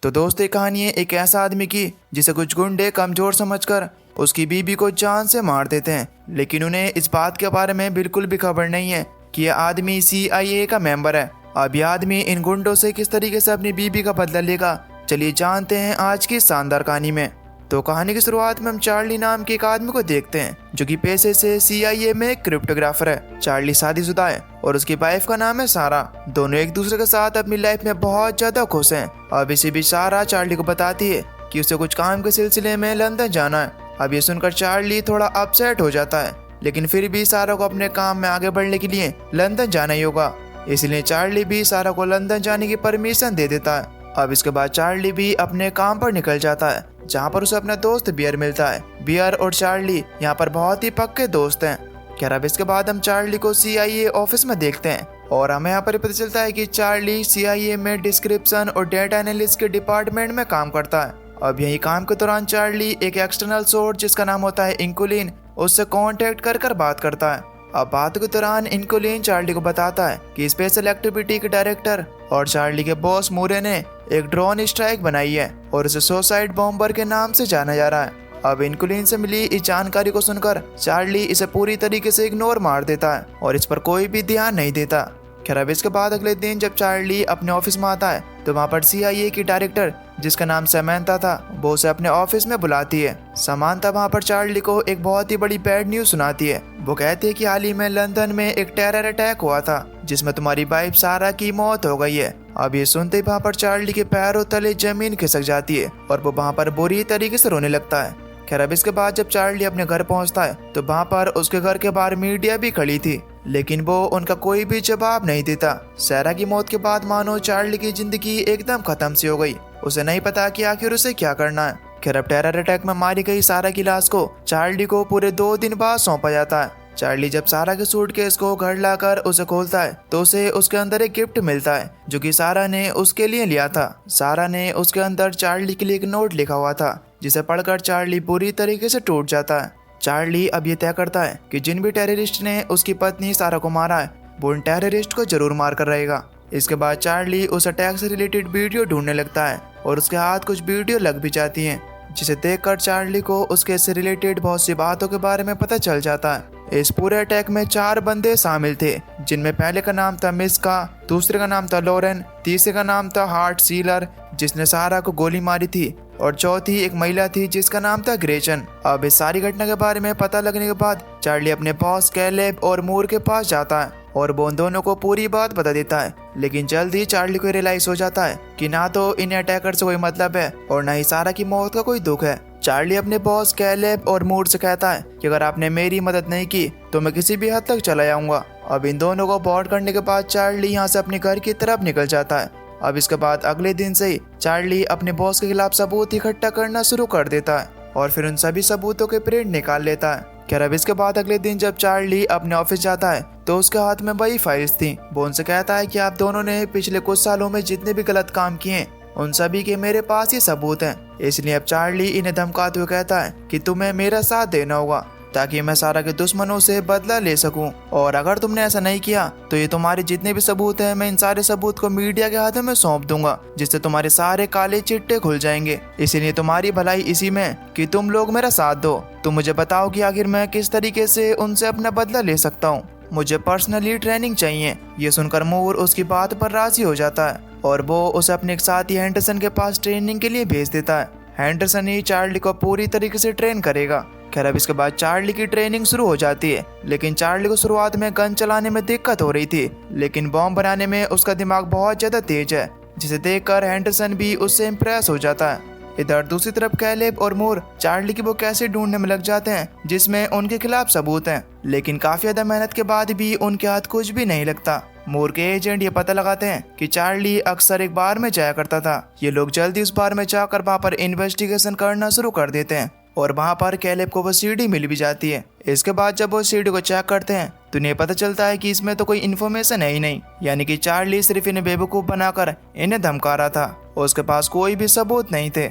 तो दोस्त ये कहानी है एक ऐसा आदमी की जिसे कुछ गुंडे कमजोर समझकर उसकी बीबी को जान से मार देते हैं, लेकिन उन्हें इस बात के बारे में बिल्कुल भी खबर नहीं है कि यह आदमी CIA का मेंबर है। अब यह आदमी इन गुंडों से किस तरीके से अपनी बीबी का बदला लेगा, चलिए जानते हैं आज की शानदार कहानी में। तो कहानी की शुरुआत में हम चार्ली नाम के एक आदमी को देखते हैं जो कि पेशे से CIA में एक क्रिप्टोग्राफर है। चार्ली शादीशुदा है और उसकी वाइफ का नाम है सारा। दोनों एक दूसरे के साथ अपनी लाइफ में बहुत ज्यादा खुश हैं। अब इसी बीच सारा चार्ली को बताती है कि उसे कुछ काम के सिलसिले में लंदन जाना है। अब ये सुनकर चार्ली थोड़ा अपसेट हो जाता है, लेकिन फिर भी सारा को अपने काम में आगे बढ़ने के लिए लंदन जाना ही होगा, इसलिए चार्ली भी सारा को लंदन जाने की परमिशन दे देता है। अब इसके बाद चार्ली भी अपने काम पर निकल जाता है, जहाँ पर उसे अपना दोस्त बियर मिलता है। बियर और चार्ली यहाँ पर बहुत ही पक्के दोस्त हैं। खैर अब इसके बाद हम चार्ली को CIA ऑफिस में देखते हैं और हमें यहाँ पर पता चलता है कि चार्ली CIA में डिस्क्रिप्शन और डेटा एनालिस्ट के डिपार्टमेंट में काम करता है। अब यही काम के दौरान चार्ली एक एक्सटर्नल सोर्स जिसका नाम होता है इंकुलिन, उससे कांटेक्ट कर बात करता है। अब बात के दौरान इंकुलिन चार्ली को बताता है कि स्पेशल एक्टिविटी के डायरेक्टर और चार्ली के बॉस मूरे ने एक ड्रोन स्ट्राइक बनाई है और उसे सुसाइड बॉम्बर के नाम से जाना जा रहा है। अब इंकुलिन से मिली इस जानकारी को सुनकर चार्ली इसे पूरी तरीके से इग्नोर मार देता है और इस पर कोई भी ध्यान नहीं देता। खैर अब इसके बाद अगले दिन जब चार्ली अपने ऑफिस में आता है तो वहाँ पर CIA की डायरेक्टर जिसका नाम समंथा था वो उसे अपने ऑफिस में बुलाती है। समंथा वहाँ पर चार्ली को एक बहुत ही बड़ी बैड न्यूज सुनाती है। वो कहती है कि हाल ही में लंदन में एक टेरर अटैक हुआ था जिसमें तुम्हारी वाइफ सारा की मौत हो गई है। अब ये सुनते ही वहाँ पर चार्ली के पैरों तले जमीन खिसक जाती है और वो वहाँ पर बुरी तरीके से रोने लगता है। खैर अब इसके बाद जब चार्ली अपने घर पहुंचता है तो वहाँ पर उसके घर के बाहर मीडिया भी खड़ी थी, लेकिन वो उनका कोई भी जवाब नहीं देता। सारा की मौत के बाद मानो चार्ली की जिंदगी एकदम खत्म सी हो गई। उसे नहीं पता कि आखिर उसे क्या करना है। खैर अब टेरर अटैक में मारी गई सारा की लाश को चार्ली को पूरे 2 दिन बाद सौंपा जाता है। चार्ली जब सारा के सूटकेस को घर लाकर उसे खोलता है तो उसे उसके अंदर एक गिफ्ट मिलता है जो कि सारा ने उसके लिए लिया था। सारा ने उसके अंदर चार्ली के लिए एक नोट लिखा हुआ था जिसे पढ़कर चार्ली बुरी तरीके से टूट जाता है। चार्ली अब ये तय करता है कि जिन भी टेररिस्ट ने उसकी पत्नी सारा को मारा है वो उन टेररिस्ट को जरूर मार कर रहेगा। इसके बाद चार्ली उस अटैक से रिलेटेड वीडियो ढूंढने लगता है और उसके हाथ कुछ वीडियो लग भी जाती हैं, जिसे देखकर चार्ली को उसके से रिलेटेड बहुत सी बातों के बारे में पता चल जाता है। इस पूरे अटैक में 4 बंदे शामिल थे, जिनमें पहले का नाम था मिस्का, दूसरे का नाम था लॉरेन, तीसरे का नाम था हार्ट सीलर जिसने सारा को गोली मारी थी और चौथी एक महिला थी जिसका नाम था ग्रेचन। अब इस सारी घटना के बारे में पता लगने के बाद चार्ली अपने बॉस कैलेब और मूर के पास जाता है और वो उन दोनों को पूरी बात बता देता है। लेकिन जल्द ही चार्ली को रियलाइज हो जाता है कि ना तो इन अटैकर से कोई मतलब है और ना ही सारा की मौत का कोई दुख है। चार्ली अपने बॉस कैलेब और मूर से कहता है कि अगर आपने मेरी मदद नहीं की तो मैं किसी भी हद तक चला जाऊंगा। अब इन दोनों को बॉर्ड करने के बाद चार्ली यहाँ से अपने घर की तरफ निकल जाता है। अब इसके बाद अगले दिन से ही चार्ली अपने बॉस के खिलाफ सबूत इकट्ठा करना शुरू कर देता है और फिर उन सभी सबूतों के प्रिंट निकाल लेता है। खैर अब इसके बाद अगले दिन जब चार्ली अपने ऑफिस जाता है तो उसके हाथ में वही फाइल्स थी। वो उनसे कहता है कि आप दोनों ने पिछले कुछ सालों में जितने भी गलत काम किए उन सभी के मेरे पास ये सबूत हैं। इसलिए अब चार्ली इन्हें धमकाते हुए कहता है कि तुम्हें मेरा साथ देना होगा ताकि मैं सारा के दुश्मनों से बदला ले सकूं, और अगर तुमने ऐसा नहीं किया तो ये तुम्हारे जितने भी सबूत हैं मैं इन सारे सबूत को मीडिया के हाथों में सौंप दूंगा, जिससे तुम्हारे सारे काले चिट्टे खुल जाएंगे। इसीलिए तुम्हारी भलाई इसी में कि तुम लोग मेरा साथ दो। तुम मुझे बताओ कि आखिर मैं किस तरीके से उनसे अपना बदला ले सकता हूँ। मुझे पर्सनली ट्रेनिंग चाहिए। ये सुनकर मूर उसकी बात पर राजी हो जाता है और वो उसे अपने एक साथी हैंडरसन के पास ट्रेनिंग के लिए भेज देता है। हैंडरसन ही चार्ली को पूरी तरीके से ट्रेन करेगा। खैर अब इसके बाद चार्ली की ट्रेनिंग शुरू हो जाती है, लेकिन चार्ली को शुरुआत में गन चलाने में दिक्कत हो रही थी, लेकिन बॉम्ब बनाने में उसका दिमाग बहुत ज्यादा तेज है, जिसे देखकर हैंडरसन भी उससे इम्प्रेस हो जाता है। इधर दूसरी तरफ कैलेब और मूर चार्ली की वो कैसे ढूंढने में लग जाते हैं जिसमें उनके खिलाफ सबूत हैं, लेकिन काफी ज्यादा मेहनत के बाद भी उनके हाथ कुछ भी नहीं लगता। मूर के एजेंट ये पता लगाते हैं कि चार्ली अक्सर एक बार में जाया करता था। ये लोग जल्दी उस बार में जाकर वहाँ पर इन्वेस्टिगेशन करना शुरू कर देते हैं और वहाँ पर कैलेब को वो सीडी मिल भी जाती है। इसके बाद जब वो सीडी को चेक करते हैं तो इन्हें पता चलता है कि इसमें तो कोई इन्फॉर्मेशन है ही नहीं, यानी कि चार्ली सिर्फ इन्हें बेवकूफ बनाकर इन्हें धमका रहा था और उसके पास कोई भी सबूत नहीं थे।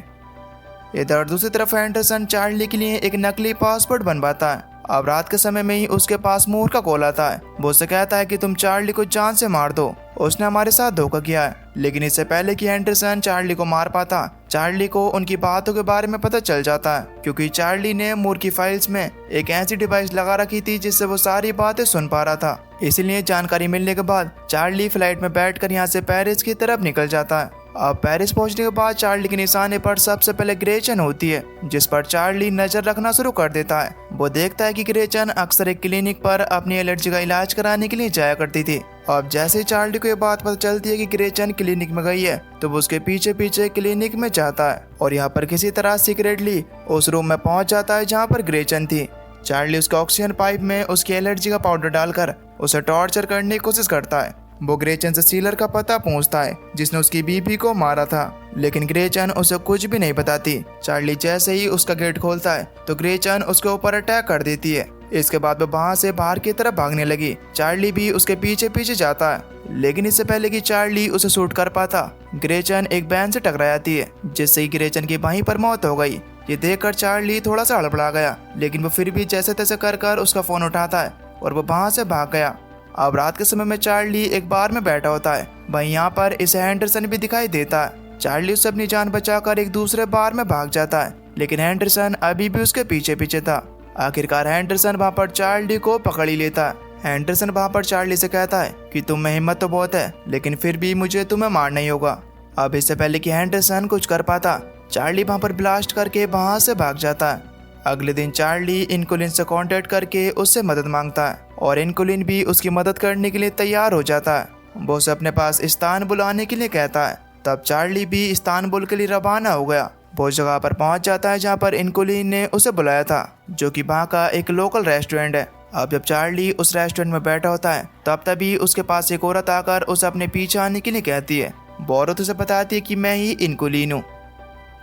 इधर दूसरी तरफ एंडरसन चार्ली के लिए एक नकली पासपोर्ट बनवाता है। अब रात के समय में ही उसके पास मूर का कॉल आता है। वो उससे कहता है कि तुम चार्ली को जान से मार दो, उसने हमारे साथ धोखा किया है। लेकिन इससे पहले कि एंडरसन चार्ली को मार पाता, चार्ली को उनकी बातों के बारे में पता चल जाता है, क्योंकि चार्ली ने मूर की फाइल्स में एक ऐसी डिवाइस लगा रखी थी जिससे वो सारी बातें सुन पा रहा था। इसलिए जानकारी मिलने के बाद चार्ली फ्लाइट में बैठकर यहाँ से पेरिस की तरफ निकल जाता है। अब पेरिस पहुंचने के बाद चार्ली के निशाने पर सबसे पहले ग्रेचन होती है, जिस पर चार्ली नजर रखना शुरू कर देता है। वो देखता है कि ग्रेचन अक्सर एक क्लिनिक पर अपनी एलर्जी का इलाज कराने के लिए जाया करती थी। अब जैसे ही चार्ली को ये बात पता चलती है कि ग्रेचन क्लिनिक में गई है, तो वो उसके पीछे पीछे क्लिनिक में जाता है और यहाँ पर किसी तरह सीक्रेटली उस रूम में पहुंच जाता है जहाँ पर ग्रेचन थी। चार्ली उसके ऑक्सीजन पाइप में उसकी एलर्जी का पाउडर डालकर उसे टॉर्चर करने की कोशिश करता है। वो ग्रेचन से सीलर का पता पूछता है जिसने उसकी बीबी को मारा था, लेकिन ग्रेचन उसे कुछ भी नहीं बताती। चार्ली जैसे ही उसका गेट खोलता है तो ग्रेचन उसके ऊपर अटैक कर देती है। इसके बाद वो वहां से बाहर की तरफ भागने लगी। चार्ली भी उसके पीछे पीछे जाता है, लेकिन इससे पहले कि चार्ली उसे शूट कर पाता, ग्रेचन एक वैन से टकरा जाती है, जिससे ग्रेचन की वहीं पर मौत हो गई। ये देखकर चार्ली थोड़ा सा हड़बड़ा गया, लेकिन वो फिर भी जैसे तैसे कर उसका फोन उठाता है और वो वहां से भाग गया। अब रात के समय में चार्ली एक बार में बैठा होता है। वहीं यहाँ पर इसे हैंडरसन भी दिखाई देता है। चार्ली उससे अपनी जान बचाकर एक दूसरे बार में भाग जाता है, लेकिन हैंडरसन अभी भी उसके पीछे पीछे था। आखिरकार हैंडरसन वहाँ पर चार्ली को पकड़ ही लेता है। हैंडरसन वहाँ पर चार्ली से कहता है कि तुम में हिम्मत तो बहुत है, लेकिन फिर भी मुझे तुम्हें मारना ही होगा। अब इससे पहले कि हैंडरसन कुछ कर पाता, चार्ली वहाँ पर ब्लास्ट करके वहाँ से भाग जाता है। अगले दिन चार्ली इनकुलिन से कांटेक्ट करके उससे मदद मांगता है और इनकुलिन भी उसकी मदद करने के लिए तैयार हो जाता है। वो उसे अपने पास इस्तानबुल आने के लिए कहता है। तब चार्ली भी इस्तानबुल के लिए रवाना हो गया। वो जगह पर पहुंच जाता है जहां पर इनकुलिन ने उसे बुलाया था, जो कि वहां का एक लोकल रेस्टोरेंट है। अब जब चार्ली उस रेस्टोरेंट में बैठा होता है, तब तभी उसके पास एक औरत आकर उसे अपने पीछे आने के लिए कहती है। वो औरत उसे बताती है कि मैं ही इनकुलिन हूँ।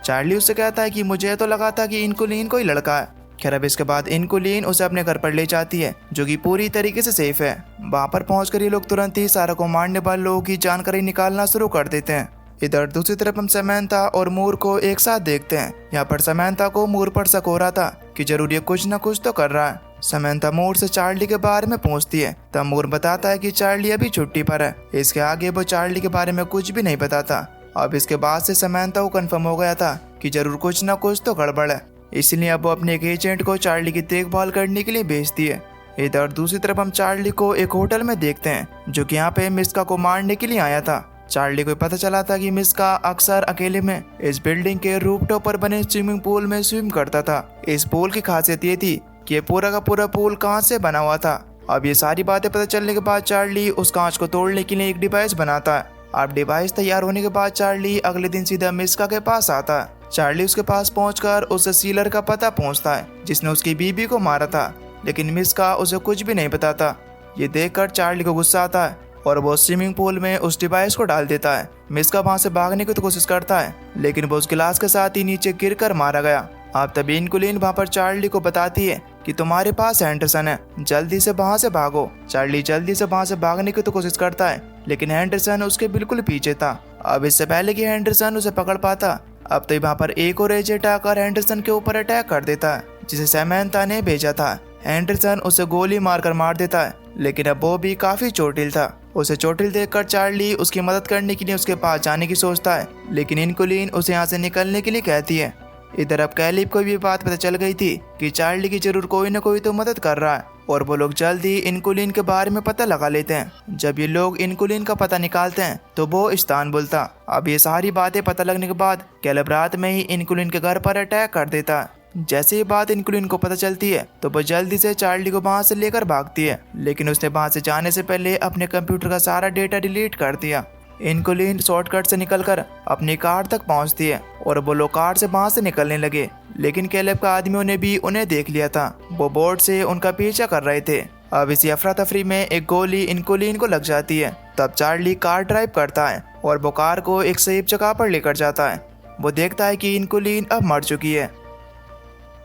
चार्ली उससे कहता है कि मुझे तो लगा था कि इनकुलिन कोई लड़का है। खैर अब इसके बाद इनकुलिन उसे अपने घर पर ले जाती है, जो कि पूरी तरीके से सेफ है। वहाँ पर पहुंचकर ये लोग तुरंत ही सारा को मारने वाले लोगों की जानकारी निकालना शुरू कर देते हैं। इधर दूसरी तरफ हम समंथा और मूर को एक साथ देखते हैं। यहाँ पर समंथा को मूर पर शक हो रहा था कि जरूर ये कुछ न कुछ तो कर रहा है। समंथा मूर से चार्ली के बारे में पूछती है, तब मूर बताता है कि चार्ली अभी छुट्टी पर है। इसके आगे वो चार्ली के बारे में कुछ भी नहीं बताता। अब इसके बाद से समंथा को कंफर्म हो गया था कि जरूर कुछ न कुछ तो गड़बड़ है, इसलिए अब वो अपने एक एजेंट को चार्ली की देखभाल करने के लिए भेजती है। इधर दूसरी तरफ हम चार्ली को एक होटल में देखते हैं, जो कि यहाँ पे मिस्का को मारने के लिए आया था। चार्ली को पता चला था कि मिस्का अक्सर अकेले में इस बिल्डिंग के रूफटॉप पर बने स्विमिंग पूल में स्विम करता था। इस पूल की खासियत ये थी कि ये पूरा का पूरा पूल कांच से बना हुआ था। अब ये सारी बातें पता चलने के बाद चार्ली उस कांच को तोड़ने के लिए एक डिवाइस बनाता है। अब डिवाइस तैयार होने के बाद चार्ली अगले दिन सीधा मिस्का के पास आता है। चार्ली उसके पास पहुंचकर उसे सीलर का पता पूछता है, जिसने उसकी बीबी को मारा था, लेकिन मिस्का उसे कुछ भी नहीं बताता। ये देखकर चार्ली को गुस्सा आता है और वो स्विमिंग पूल में उस डिवाइस को डाल देता है। मिस्का वहां से भागने की तो कोशिश करता है, लेकिन वो उस गिलास के साथ ही नीचे गिरकर मारा गया। अब तभी इनकुलिन वहां पर चार्ली को बताती है कि तुम्हारे पास हैंडरसन है, जल्दी से वहां से भागो। चार्ली जल्दी से वहां से भागने की तो कोशिश करता है, लेकिन हैंडरसन उसके बिल्कुल पीछे था। अब इससे पहले कि हैंडरसन उसे पकड़ पाता, अब तो वहाँ पर एक और एजेंट आकर हैंडरसन के ऊपर अटैक कर देता है, जिसे समंथा ने भेजा था। हैंडरसन उसे गोली मारकर मार देता है, लेकिन अब वो भी काफी चोटिल था। उसे चोटिल देखकर चार्ली उसकी मदद करने के लिए उसके पास जाने की सोचता है, लेकिन इनकुलिन उसे यहाँ से निकलने के लिए कहती है। इधर अब कैलिब को भी बात पता चल गई थी कि चार्ली की जरूर कोई न कोई तो मदद कर रहा है, और वो लोग जल्द ही इनकुलिन के बारे में पता लगा लेते हैं। जब ये लोग इनकुलिन का पता निकालते हैं तो वो इस्तानबुल था। अब ये सारी बातें पता लगने के बाद कैलिब रात में ही इनकुलिन के घर पर अटैक कर देता है। जैसे ये बात इनकुलिन को पता चलती है तो वो जल्दी से चार्ली को वहां से लेकर भागती है, लेकिन उसने वहां से जाने से पहले अपने कंप्यूटर का सारा डेटा डिलीट कर दिया। इनकुलिन शॉर्टकट से निकलकर अपनी कार तक पहुंचती है और वो लोग कार से वहां से निकलने लगे, लेकिन कैलेब का आदमियों ने भी उन्हें देख लिया था। वो बोर्ड से उनका पीछा कर रहे थे। अब इसी अफरा तफरी में एक गोली इनकुलिन को लग जाती है। तब चार्ली कार ड्राइव करता है और वो कार को एक सेफ जगह पर लेकर जाता है। वो देखता है कि इनकुलिन अब मर चुकी है।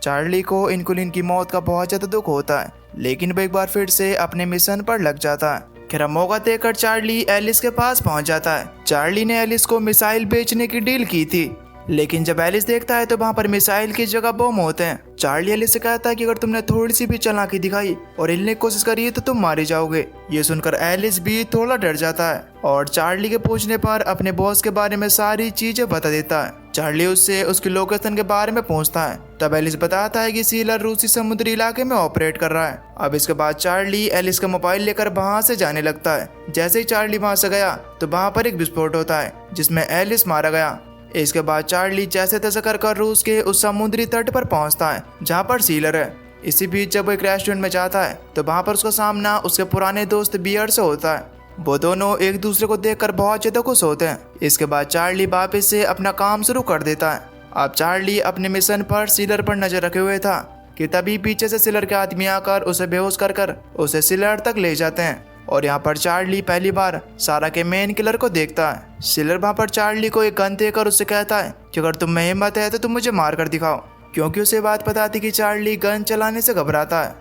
चार्ली को इनकुलिन की मौत का बहुत ज्यादा दुख होता है, लेकिन वो एक बार फिर से अपने मिशन पर लग जाता है। खैर मौका देकर चार्ली एलिस के पास पहुंच जाता है। चार्ली ने एलिस को मिसाइल बेचने की डील की थी। लेकिन जब एलिस देखता है तो वहाँ पर मिसाइल की जगह बम होते हैं। चार्ली एलिस से कहता है कि अगर तुमने थोड़ी सी भी चालाकी दिखाई और हिलने की कोशिश करी तो तुम मारे जाओगे। ये सुनकर एलिस भी थोड़ा डर जाता है और चार्ली के पूछने पर अपने बॉस के बारे में सारी चीजें बता देता है। चार्ली उससे उसकी लोकेशन के बारे में पूछता है। तब एलिस बताता है कि सीलर रूसी समुद्री इलाके में ऑपरेट कर रहा है। अब इसके बाद चार्ली एलिस का मोबाइल लेकर वहां से जाने लगता है। जैसे ही चार्ली वहां से गया तो वहां पर एक विस्फोट होता है जिसमें एलिस मारा गया। इसके बाद चार्ली जैसे तैसे कर रूस के उस समुद्री तट पर पहुंचता है जहां पर सीलर है। इसी बीच जब वो एक रेस्टोरेंट में जाता है तो वहां पर उसका सामना उसके पुराने दोस्त बियर से होता है। वो दोनों एक दूसरे को देखकर बहुत ज्यादा खुश होते हैं। इसके बाद चार्ली वापस से अपना काम शुरू कर देता है। अब चार्ली अपने मिशन पर सीलर पर नजर रखे हुए था कि तभी पीछे से सीलर के आदमी आकर उसे बेहोश कर उसे सीलर तक ले जाते हैं। और यहाँ पर चार्ली पहली बार सारा के मेन किलर को देखता है। सीलर वहाँ पर चार्ली को एक गन देकर उससे कहता है कि अगर तुम में हिम्मत है तो तुम मुझे मार कर दिखाओ, क्योंकि उसे बात पता थी कि चार्ली गन चलाने से घबराता है।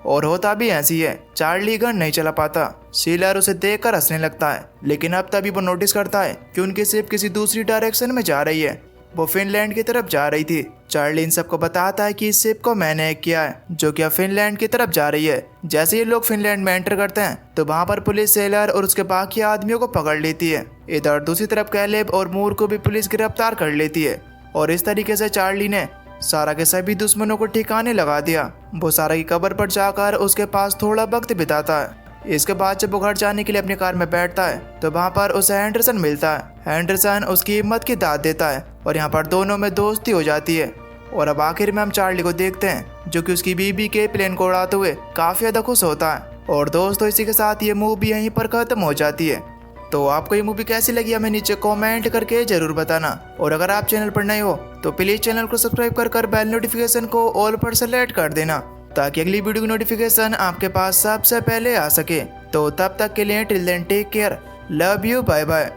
और होता भी ऐसी है, चार्ली गन नहीं चला पाता। सीलर उसे देखकर हंसने लगता है, लेकिन अब तभी वो नोटिस करता है कि उनकी शिप किसी दूसरी डायरेक्शन में जा रही है। वो फिनलैंड की तरफ जा रही थी। चार्ली इन सबको बताता है कि इस शिप को मैंने हैक किया है जो कि अब फिनलैंड की तरफ जा रही है। जैसे ये लोग फिनलैंड में एंटर करते हैं तो वहाँ पर पुलिस सेलर और उसके बाकी आदमियों को पकड़ लेती है। इधर दूसरी तरफ कैलेब और मूर को भी पुलिस गिरफ्तार कर लेती है। और इस तरीके से चार्ली ने सारा के सभी दुश्मनों को ठिकाने लगा दिया। वो सारा की कब्र पर जाकर उसके पास थोड़ा वक्त बिताता है। इसके बाद जब वो घर जाने के लिए अपनी कार में बैठता है तो वहाँ पर उसे हैंडरसन मिलता है। हैंडरसन उसकी हिम्मत की दाद देता है और यहाँ पर दोनों में दोस्ती हो जाती है। और अब आखिर में हम चार्ली को देखते हैं जो कि उसकी बीबी के प्लेन को उड़ाते हुए काफी ज्यादा खुश होता है। और दोस्तों इसी के साथ ये मूवी यहीं पर खत्म हो जाती है। तो आपको ये मूवी कैसी लगी हमें नीचे कमेंट करके जरूर बताना। और अगर आप चैनल पर नए हो तो प्लीज चैनल को सब्सक्राइब कर बेल नोटिफिकेशन को ऑल पर सेलेक्ट कर देना ताकि अगली वीडियो की नोटिफिकेशन आपके पास सबसे पहले आ सके। तो तब तक के लिए till then take care, love you, bye bye.